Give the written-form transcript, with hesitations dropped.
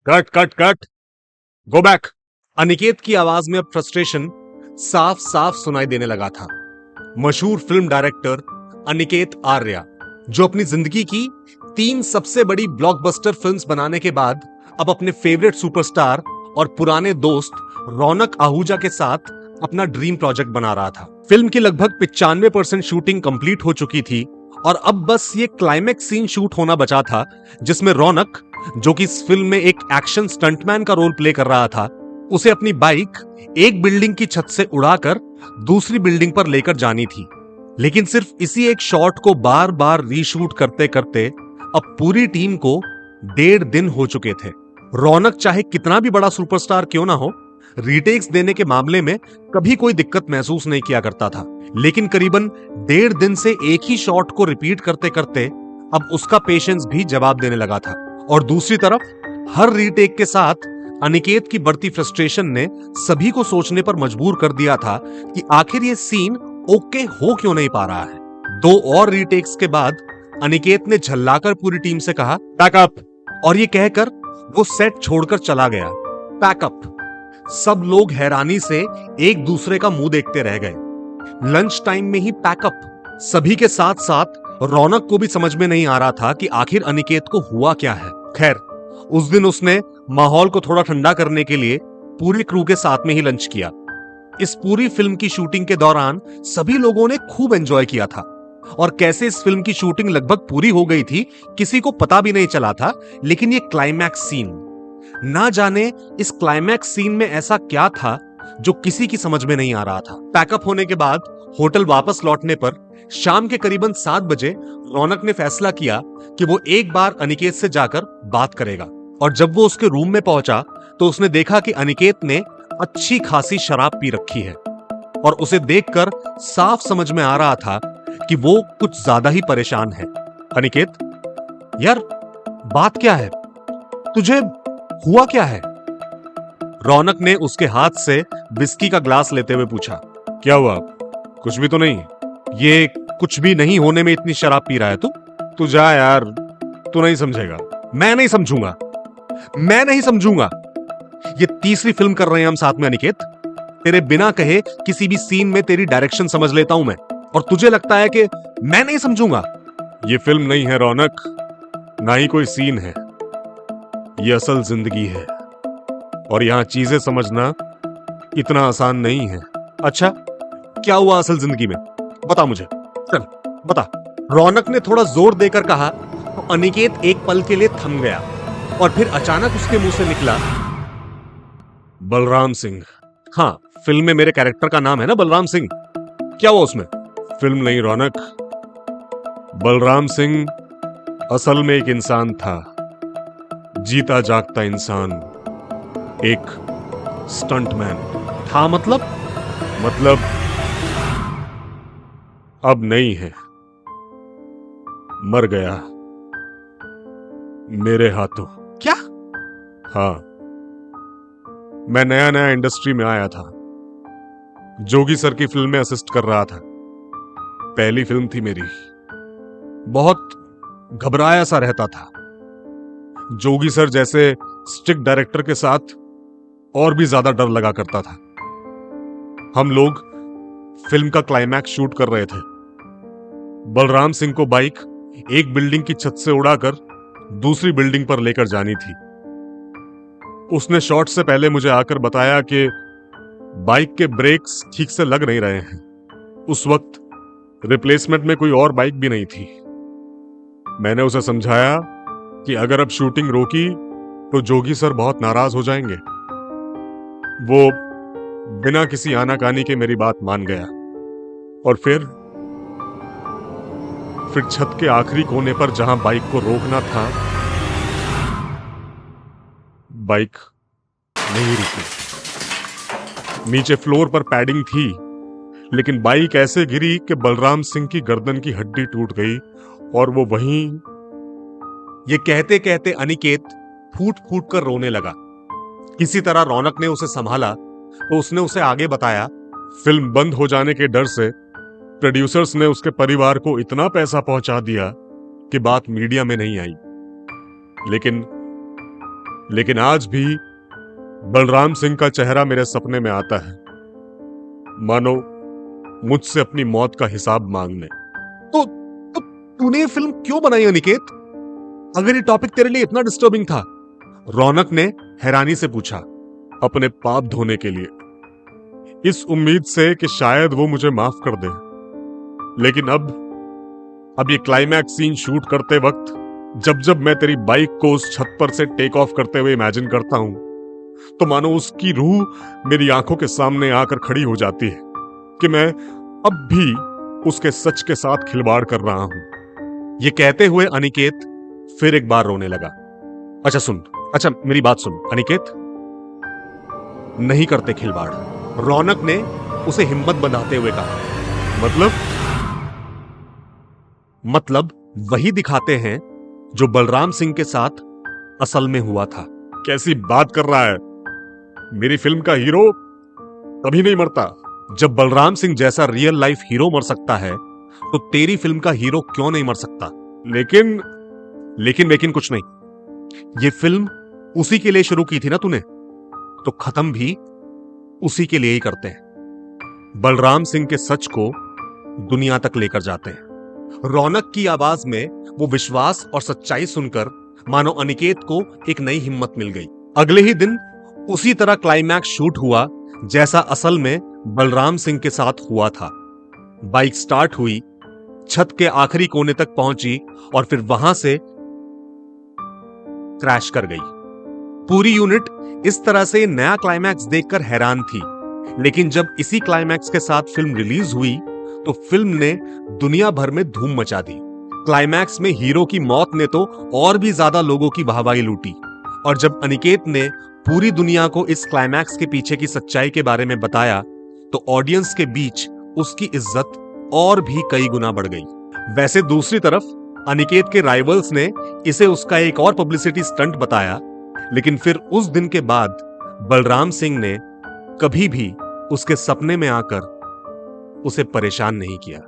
Cut cut cut, go back. Aniket की आवाज में अब फ्रस्ट्रेशन साफ साफ सुनाई देने लगा था। मशहूर फिल्म डायरेक्टर अनिकेत आर्या, जो अपनी जिंदगी की 3 सबसे बड़ी ब्लॉकबस्टर फिल्म्स बनाने के बाद अब अपने फेवरेट सुपरस्टार और पुराने दोस्त रौनक आहूजा के साथ अपना ड्रीम प्रोजेक्ट बना रहा था। फिल्म की लगभग 95% शूटिंग कंप्लीट हो चुकी थी और अब बस ये क्लाइमेक्स सीन शूट होना बचा था, जिसमें रौनक, जो कि इस फिल्म में एक एक्शन स्टंटमैन का रोल प्ले कर रहा था, उसे अपनी बाइक एक बिल्डिंग की छत से उड़ाकर दूसरी बिल्डिंग पर लेकर जानी थी। लेकिन सिर्फ इसी एक शॉट को बार बार रीशूट करते करते अब पूरी टीम को 1.5 दिन हो चुके थे। रौनक चाहे कितना भी बड़ा सुपरस्टार क्यों ना हो, रीटेक्स देने के मामले में कभी कोई दिक्कत महसूस नहीं किया करता था। लेकिन करीबन 1.5 दिन से एक ही शॉट को रिपीट करते करते अब उसका पेशेंस भी जवाब देने लगा था। और दूसरी तरफ हर रीटेक के साथ अनिकेत की बढ़ती फ्रस्ट्रेशन ने सभी को सोचने पर मजबूर कर दिया था कि आखिर ये सीन ओके हो क्यों नहीं पा रहा है। 2 और रीटेक्स के बाद अनिकेत ने झल्लाकर पूरी टीम से कहा, पैकअप, और ये कहकर वो सेट छोड़कर चला गया। पैकअप। सब लोग हैरानी से एक दूसरे का मुंह देखते रह गए। लंच टाइम में ही पैकअप। सभी के साथ साथ रौनक को भी समझ में नहीं आ रहा था कि आखिर अनिकेत को हुआ क्या है। खैर, उस दिन उसने माहौल को थोड़ा ठंडा करने के लिए पूरी क्रू के साथ में ही लंच किया। इस पूरी फिल्म की शूटिंग के दौरान सभी लोगों ने खूब एंजॉय किया था और कैसे इस फिल्म की शूटिंग लगभग पूरी हो गई थी किसी को पता भी नहीं चला था। लेकिन ये क्लाइमैक्स सीन, ना जाने इस क्लाइमैक्स सीन में ऐसा क्या था जो किसी की समझ में नहीं आ रहा था। पैकअप होने के बाद होटल वापस लौटने पर शाम के करीबन 7 बजे रौनक ने फैसला किया कि वो एक बार अनिकेत से जाकर बात करेगा। और जब वो उसके रूम में पहुंचा तो उसने देखा कि अनिकेत ने अच्छी खासी शराब पी रखी है और उसे देखकर साफ समझ में आ रहा था कि वो कुछ ज्यादा ही परेशान है। अनिकेत, यार बात क्या है? तुझे हुआ क्या है? रौनक ने उसके हाथ से विस्की का ग्लास लेते हुए पूछा। क्या हुआ? कुछ भी तो नहीं। ये कुछ भी नहीं होने में इतनी शराब पी रहा है तू? तू जा यार, तू नहीं समझेगा। मैं नहीं समझूंगा, मैं नहीं समझूंगा। ये तीसरी फिल्म कर रहे हैं हम साथ में अनिकेत। तेरे बिना कहे किसी भी सीन में तेरी डायरेक्शन समझ लेता हूं मैं, और तुझे लगता है कि मैं नहीं समझूंगा? ये फिल्म नहीं है रौनक, ना ही कोई सीन है। ये असल जिंदगी है और यहां चीजें समझना इतना आसान नहीं है। अच्छा, क्या हुआ असल जिंदगी में? बता मुझे, चल बता। रौनक ने थोड़ा जोर देकर कहा तो अनिकेत एक पल के लिए थम गया और फिर अचानक उसके मुंह से निकला, बलराम सिंह। हाँ, फिल्म में मेरे कैरेक्टर का नाम है ना बलराम सिंह। क्या हुआ उसमें? फिल्म नहीं रौनक, बलराम सिंह असल में एक इंसान था, जीता जागता इंसान, एक स्टंटमैन था। मतलब अब नहीं है, मर गया मेरे हाथों। क्या? हाँ, मैं नया नया इंडस्ट्री में आया था, जोगी सर की फिल्म में असिस्ट कर रहा था। पहली फिल्म थी मेरी। बहुत घबराया सा रहता था। जोगी सर जैसे स्ट्रिक्ट डायरेक्टर के साथ और भी ज्यादा डर लगा करता था। हम लोग फिल्म का क्लाइमैक्स शूट कर रहे थे। बलराम सिंह को बाइक एक बिल्डिंग की छत से उड़ाकर दूसरी बिल्डिंग पर लेकर जानी थी। उसने शॉट से पहले मुझे आकर बताया कि बाइक के ब्रेक्स ठीक से लग नहीं रहे हैं। उस वक्त रिप्लेसमेंट में कोई और बाइक भी नहीं थी। मैंने उसे समझाया कि अगर अब शूटिंग रोकी तो जोगी सर बहुत नाराज हो जाएंगे। वो बिना किसी आनाकानी के मेरी बात मान गया और फिर छत के आखिरी कोने पर जहां बाइक को रोकना था, बाइक नहीं रुकी। नीचे फ्लोर पर पैडिंग थी, लेकिन बाइक ऐसे गिरी कि बलराम सिंह की गर्दन की हड्डी टूट गई और वो वहीं। ये कहते कहते अनिकेत फूट फूट कर रोने लगा। किसी तरह रौनक ने उसे संभाला तो उसने उसे आगे बताया, फिल्म बंद हो जाने के डर से प्रोड्यूसर्स ने उसके परिवार को इतना पैसा पहुंचा दिया कि बात मीडिया में नहीं आई। लेकिन लेकिन आज भी बलराम सिंह का चेहरा मेरे सपने में आता है, मानो मुझसे अपनी मौत का हिसाब मांगने। तो तूने ये फिल्म क्यों बनाई अनिकेत, अगर ये टॉपिक तेरे लिए इतना डिस्टर्बिंग था? रौनक ने हैरानी से पूछा। अपने पाप धोने के लिए, इस उम्मीद से कि शायद वो मुझे माफ कर दे। लेकिन अब ये क्लाइमैक्स सीन शूट करते वक्त जब मैं तेरी बाइक को उस छत पर से टेक ऑफ करते हुए इमेजिन करता हूं, तो मानो उसकी रूह मेरी आंखों के सामने आकर खड़ी हो जाती है कि मैं अब भी उसके सच के साथ खिलवाड़ कर रहा हूं। ये कहते हुए अनिकेत फिर एक बार रोने लगा। अच्छा मेरी बात सुन अनिकेत, नहीं करते खिलवाड़, रौनक ने उसे हिम्मत बंधाते हुए कहा। मतलब वही दिखाते हैं जो बलराम सिंह के साथ असल में हुआ था। कैसी बात कर रहा है? मेरी फिल्म का हीरो कभी नहीं मरता। जब बलराम सिंह जैसा रियल लाइफ हीरो मर सकता है, तो तेरी फिल्म का हीरो क्यों नहीं मर सकता? लेकिन कुछ नहीं। ये फिल्म उसी के लिए शुरू की थी ना तूने, तो खत्म भी उसी के लिए ही करते हैं। बलराम सिंह के सच को दुनिया तक लेकर जाते हैं। रौनक की आवाज में वो विश्वास और सच्चाई सुनकर मानो अनिकेत को एक नई हिम्मत मिल गई। अगले ही दिन उसी तरह क्लाइमैक्स शूट हुआ जैसा असल में बलराम सिंह के साथ हुआ था। बाइक स्टार्ट हुई, छत के आखिरी कोने तक पहुंची और फिर वहां से क्रैश कर गई। पूरी यूनिट इस तरह से नया क्लाइमैक्स देखकर हैरान थी, लेकिन जब इसी क्लाइमैक्स के साथ फिल्म रिलीज हुई तो फिल्म ने दुनिया भर में धूम मचा दी। क्लाइमैक्स में हीरो की मौत ने तो और भी ज्यादा लोगों की वाहवाही लूटी, और जब अनिकेत ने पूरी दुनिया को इस क्लाइमैक्स के पीछे की सच्चाई के बारे में बताया, तो ऑडियंस के बीच उसकी इज्जत और भी कई गुना बढ़ गई। वैसे दूसरी तरफ अनिकेत के राइवल्स ने इसे उसका एक और पब्लिसिटी स्टंट बताया, लेकिन फिर उस दिन के बाद बलराम सिंह ने कभी भी उसके सपने में आकर उसे परेशान नहीं किया।